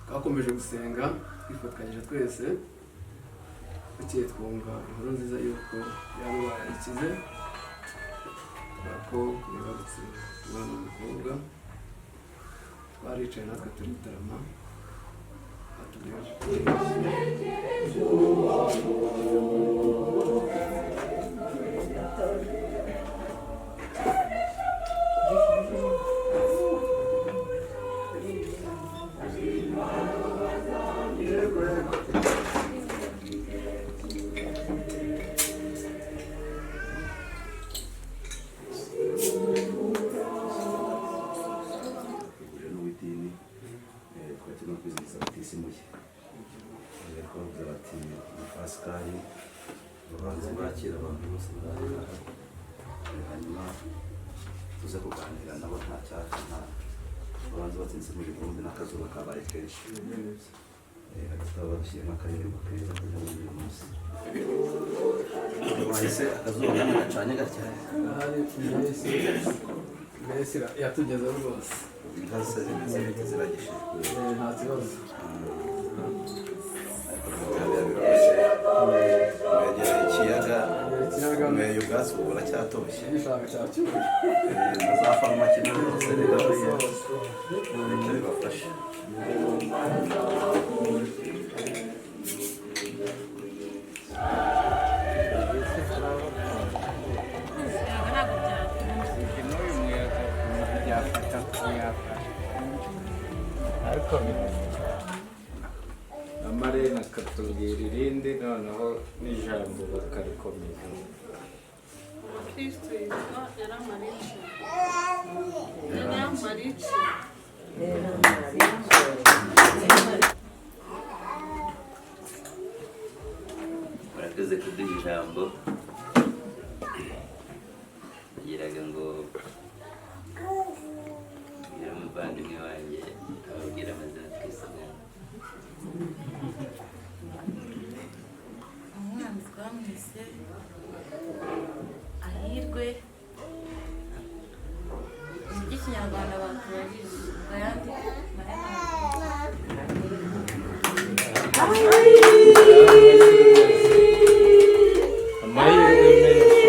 Twakomeje gusenga twifatanyije twese bukeye twumva inkuru nziza yuko yarwaye ikize ko yagarutse umwana w'umukobwa twaricaye natwe turitarama kwizihiza batisimu ye. Bavuze bati ni Pasikari urubanza bwakira abantu bose barahari, hanyuma tuze kuganira nabo nta cyaka nta urubanza batsinze mu gikombe n'akazuba kabaye kenshi. Tukaba dushyiramo akaririmbo keza kugira ngo uyu munsi wahise akazuba kandi gacanye gacyane. mbese yatugezeho rwose. Inka ze zimeze neza ziragishijwe nta kibazo. mwegera ikiyaga mweye ubwatsi ubu buracyatoshye igishanga cya cyuma na za farumaki na zose rero leta bibafasha. ariko amarena akatubwira irindi noneho n'ijambo bakarikomeza. Kristo yitwa Yaramarici. Yaramarici. murakoze kuduha ijambo. nagiraga ngo tubwire umuvandimwe wanjye ababwira amazina twisomera. umwana twamwise Ahirwe mu by'ikinyarwanda batubajije ayandi amahirwe menshi